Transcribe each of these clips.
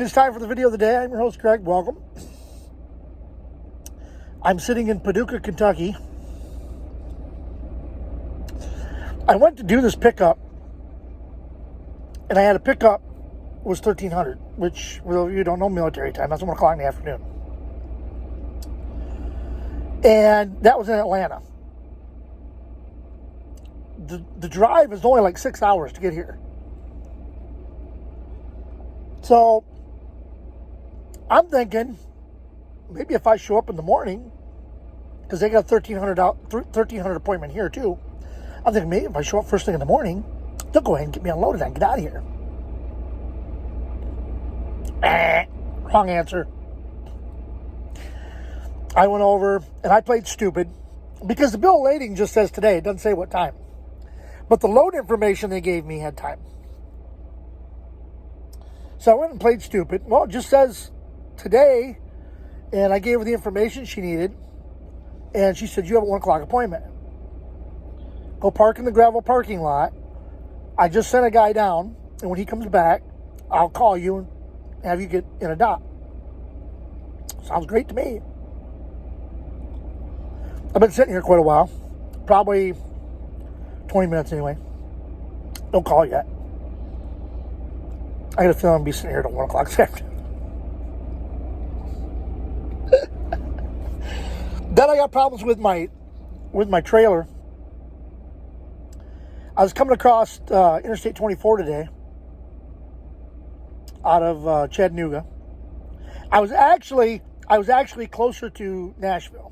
is time for the video of the day. I'm your host, Greg. Welcome. I'm sitting in Paducah, Kentucky. I went to do this pickup, and I had a pickup. It was 1300, which, well, you don't know military time. That's 1 o'clock in the afternoon. And that was in Atlanta. The drive is only like 6 hours to get here. So I'm thinking maybe if I show up in the morning, because they got a 1300 appointment here too. I'm thinking maybe if I show up first thing in the morning, they'll go ahead and get me unloaded and get out of here. Wrong answer. I went over and I played stupid because the bill of lading just says today. It doesn't say what time. But the load information they gave me had time. So I went and played stupid. Well, it just says today, and I gave her the information she needed, and she said, you have a 1 o'clock appointment. Go park in the gravel parking lot. I just sent a guy down, and when he comes back, I'll call you and have you get in a dock. Sounds great to me. I've been sitting here quite a while, probably 20 minutes anyway. Don't call yet. I got a feeling I'm going to be sitting here till 1 o'clock this afternoon. Then I got problems with my trailer. I was coming across Interstate 24 today out of Chattanooga. I was actually closer to Nashville.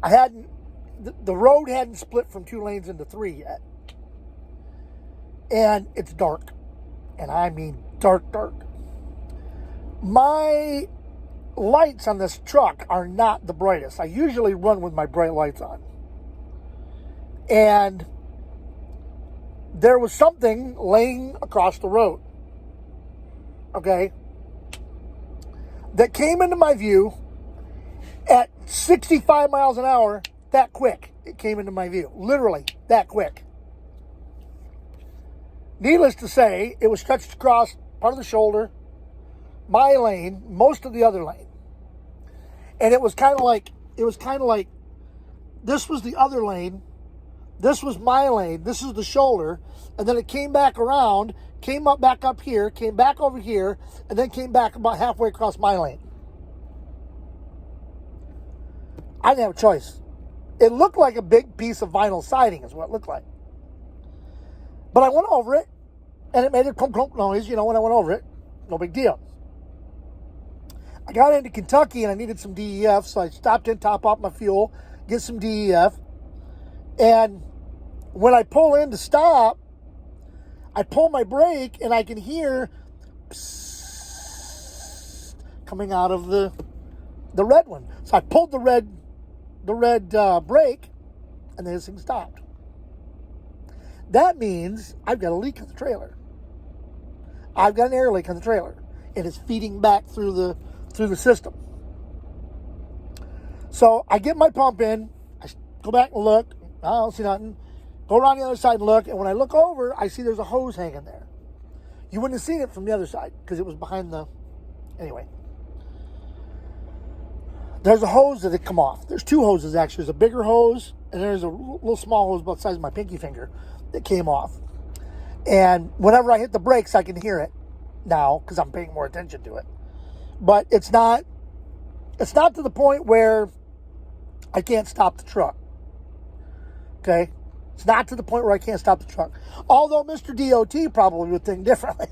The road hadn't split from 2 lanes into 3 yet. And it's dark. And I mean dark. My lights on this truck are not the brightest. I usually run with my bright lights on. And there was something laying across the road. Okay? That came into my view at 65 miles an hour, that quick. It came into my view. Literally, that quick. Needless to say, it was stretched across part of the shoulder, my lane, most of the other lane. And it was kind of like, this was the other lane, this was my lane, this is the shoulder, and then it came back around, came up back up here, came back over here, and then came back about halfway across my lane. I didn't have a choice. It looked like a big piece of vinyl siding is what it looked like. But I went over it, and it made a clunk clunk noise, when I went over it. No big deal. I got into Kentucky, and I needed some DEF, so I stopped in, top off my fuel, get some DEF. And when I pull in to stop, I pull my brake, and I can hear psst coming out of the red one. So I pulled the red brake, and then this thing stopped. That means I've got a leak on the trailer. I've got an air leak on the trailer, and it's feeding back through the system. So I get my pump in, I go back and look, I don't see nothing. Go around the other side and look, and when I look over, I see there's a hose hanging there. You wouldn't have seen it from the other side because it was behind anyway. There's a hose that had come off. There's 2 hoses actually. There's a bigger hose, and there's a little small hose about the size of my pinky finger that came off. And whenever I hit the brakes, I can hear it now because I'm paying more attention to it. But it's not to the point where I can't stop the truck. Okay? It's not to the point where I can't stop the truck. Although Mr. DOT probably would think differently.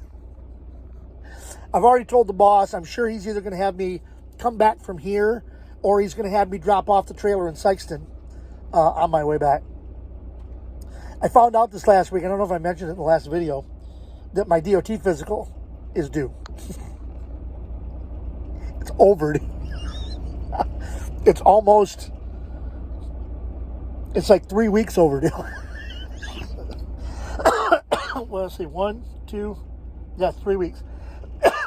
I've already told the boss, I'm sure he's either going to have me come back from here or he's going to have me drop off the trailer in Sykeston on my way back. I found out this last week, I don't know if I mentioned it in the last video, that my DOT physical is due. It's overdue. It's like 3 weeks overdue. Well, let's see, 1, 2, 3 weeks.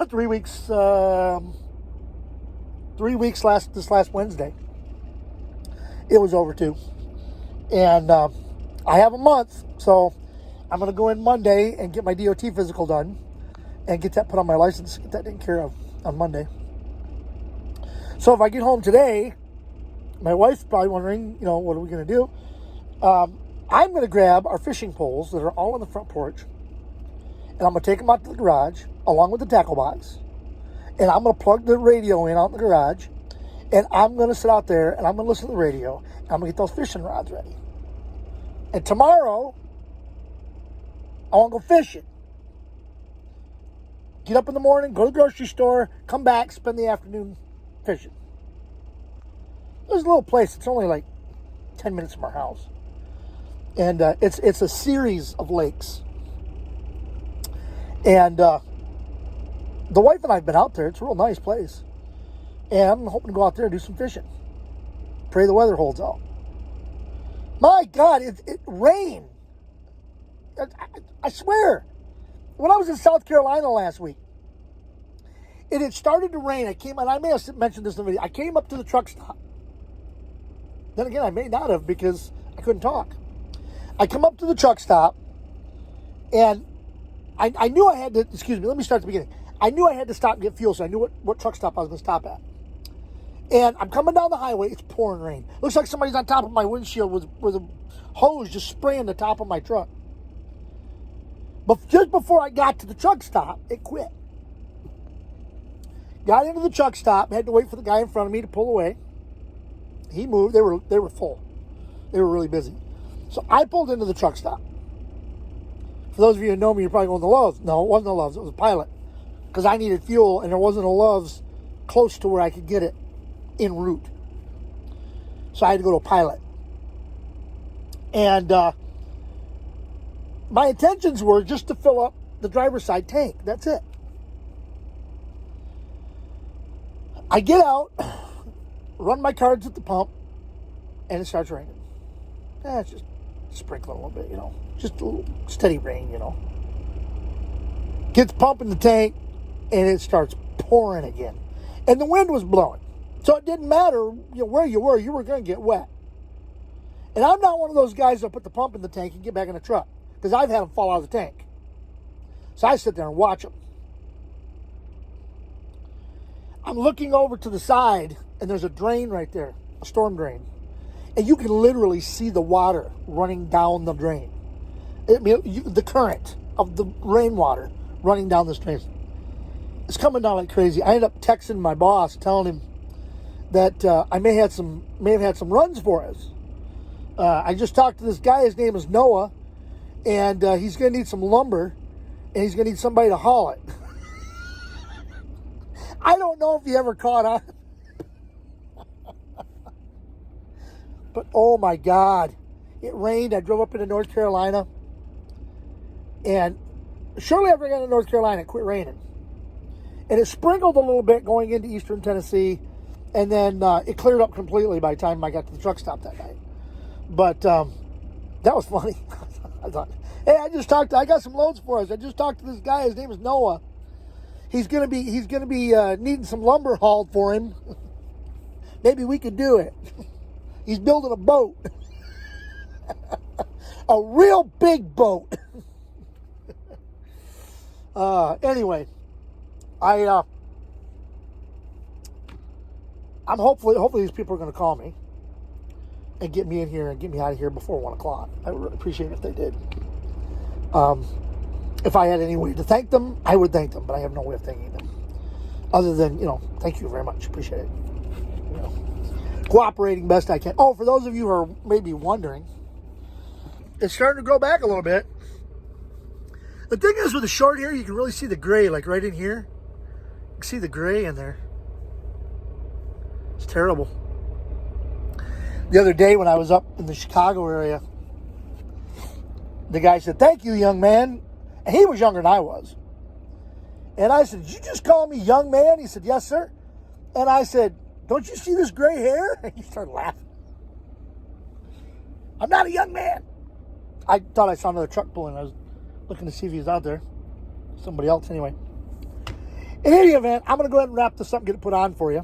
3 weeks, 3 weeks this last Wednesday. It was overdue. And I have a month, so I'm going to go in Monday and get my DOT physical done. and get that put on my license, get that taken care of on Monday. So if I get home today, my wife's probably wondering, what are we going to do? I'm going to grab our fishing poles that are all on the front porch, and I'm going to take them out to the garage along with the tackle box, and I'm going to plug the radio in out in the garage, and I'm going to sit out there, and I'm going to listen to the radio, and I'm going to get those fishing rods ready. And tomorrow, I want to go fishing. Get up in the morning, go to the grocery store, come back, spend the afternoon fishing. There's a little place. It's only like 10 minutes from our house. And it's a series of lakes. And the wife and I have been out there. It's a real nice place. And I'm hoping to go out there and do some fishing. Pray the weather holds out. My God, it rained. I swear. When I was in South Carolina last week, it had started to rain. I may have mentioned this in the video. I came up to the truck stop. Then again, I may not have because I couldn't talk. I come up to the truck stop, and I knew I had to, let me start at the beginning. I knew I had to stop and get fuel, so I knew what truck stop I was going to stop at. And I'm coming down the highway. It's pouring rain. Looks like somebody's on top of my windshield with a hose just spraying the top of my truck. But just before I got to the truck stop, it quit. Got into the truck stop, had to wait for the guy in front of me to pull away. He moved. They were full. They were really busy. So I pulled into the truck stop. For those of you who know me, you're probably going to Love's. No, it wasn't a Love's. It was a Pilot. Because I needed fuel, and there wasn't a Love's close to where I could get it en route. So I had to go to a Pilot. And my intentions were just to fill up the driver's side tank. That's it. I get out, run my cards at the pump, and it starts raining. It's just sprinkling a little bit, Just a little steady rain, Gets pumping the tank, and it starts pouring again. And the wind was blowing. So it didn't matter where you were going to get wet. And I'm not one of those guys that put the pump in the tank and get back in the truck. Because I've had them fall out of the tank. So I sit there and watch them. I'm looking over to the side, and there's a drain right there, a storm drain. And you can literally see the water running down the drain. The current of the rainwater running down this drain. It's coming down like crazy. I ended up texting my boss, telling him that I may have had some runs for us. I just talked to this guy. His name is Noah. And he's going to need some lumber. And he's going to need somebody to haul it. I don't know if he ever caught on. But oh my God. It rained. I drove up into North Carolina. And shortly after I got to North Carolina, it quit raining. And it sprinkled a little bit going into eastern Tennessee. And then it cleared up completely by the time I got to the truck stop that night. But that was funny. I thought, hey, I got some loads for us. I just talked to this guy. His name is Noah. He's gonna be needing some lumber hauled for him. Maybe we could do it. He's building a boat. A real big boat. Anyway, I'm hopefully these people are going to call me and get me in here and get me out of here before 1 o'clock. I would really appreciate it if they did. If I had any way to thank them, I would thank them, but I have no way of thanking them. Other than, thank you very much. Appreciate it. Cooperating best I can. Oh, for those of you who are maybe wondering, it's starting to grow back a little bit. The thing is, with the short hair, you can really see the gray, like right in here. You can see the gray in there. It's terrible. The other day when I was up in the Chicago area, the guy said, "Thank you, young man." And he was younger than I was. And I said, "Did you just call me young man?" He said, "Yes, sir." And I said, "Don't you see this gray hair?" And he started laughing. "I'm not a young man." I thought I saw another truck pulling. I was looking to see if he was out there. Somebody else, anyway. In any event, I'm going to go ahead and wrap this up and get it put on for you.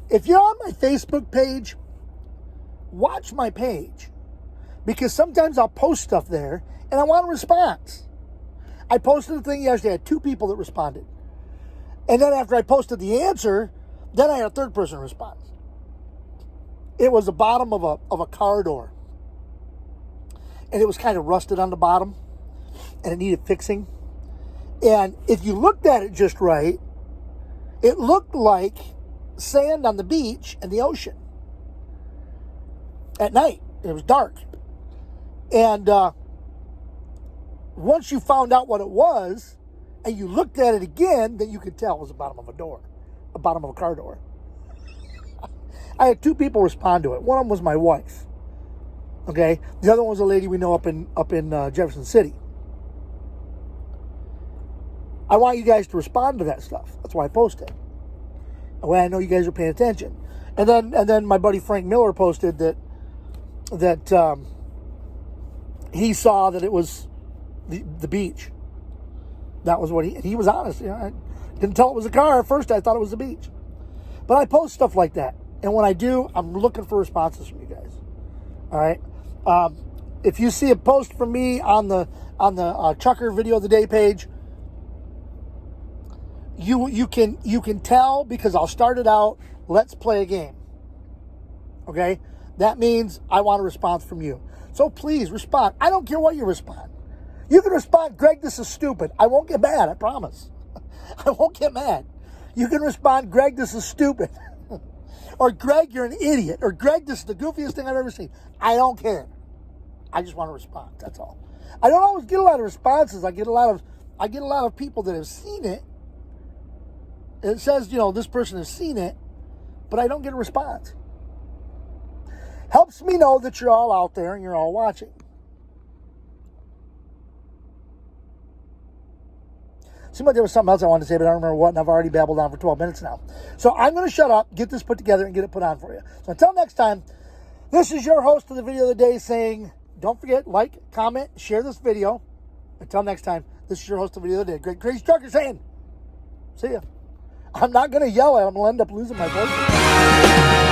If you're on my Facebook page, watch my page. Because sometimes I'll post stuff there, and I want a response. I posted a thing yesterday. I had 2 people that responded. And then after I posted the answer, then I had a 3rd person respond. It was the bottom of a car door. And it was kind of rusted on the bottom. And it needed fixing. And if you looked at it just right, it looked like sand on the beach and the ocean. At night. It was dark. And once you found out what it was, and you looked at it again, then you could tell it was the bottom of a door. The bottom of a car door. I had 2 people respond to it. One of them was my wife. Okay? The other one was a lady we know up in Jefferson City. I want you guys to respond to that stuff. That's why I posted. The way I know you guys are paying attention. And then my buddy Frank Miller posted that he saw that it was the beach. That was what he was honest. You know, I didn't tell it was a car. At first I thought it was the beach. But I post stuff like that. And when I do, I'm looking for responses from you guys. All right? If you see a post from me on the Chucker Video of the Day page, you can tell because I'll start it out, let's play a game. Okay? That means I want a response from you. So please respond. I don't care what you respond. You can respond, Greg, this is stupid. I won't get mad, I promise. I won't get mad. You can respond, Greg, this is stupid. Or Greg, you're an idiot. Or Greg, this is the goofiest thing I've ever seen. I don't care. I just want a response. That's all. I don't always get a lot of responses. I get a lot of people that have seen it. It says, this person has seen it, but I don't get a response. Helps me know that you're all out there and you're all watching. Seemed like there was something else I wanted to say, but I don't remember what, and I've already babbled on for 12 minutes now. So I'm going to shut up, get this put together, and get it put on for you. So until next time, this is your host of the video of the day saying, don't forget, like, comment, share this video. Until next time, this is your host of the video of the day, Greg Crazy Trucker saying, see ya. I'm not going to yell at him. I'll end up losing my voice.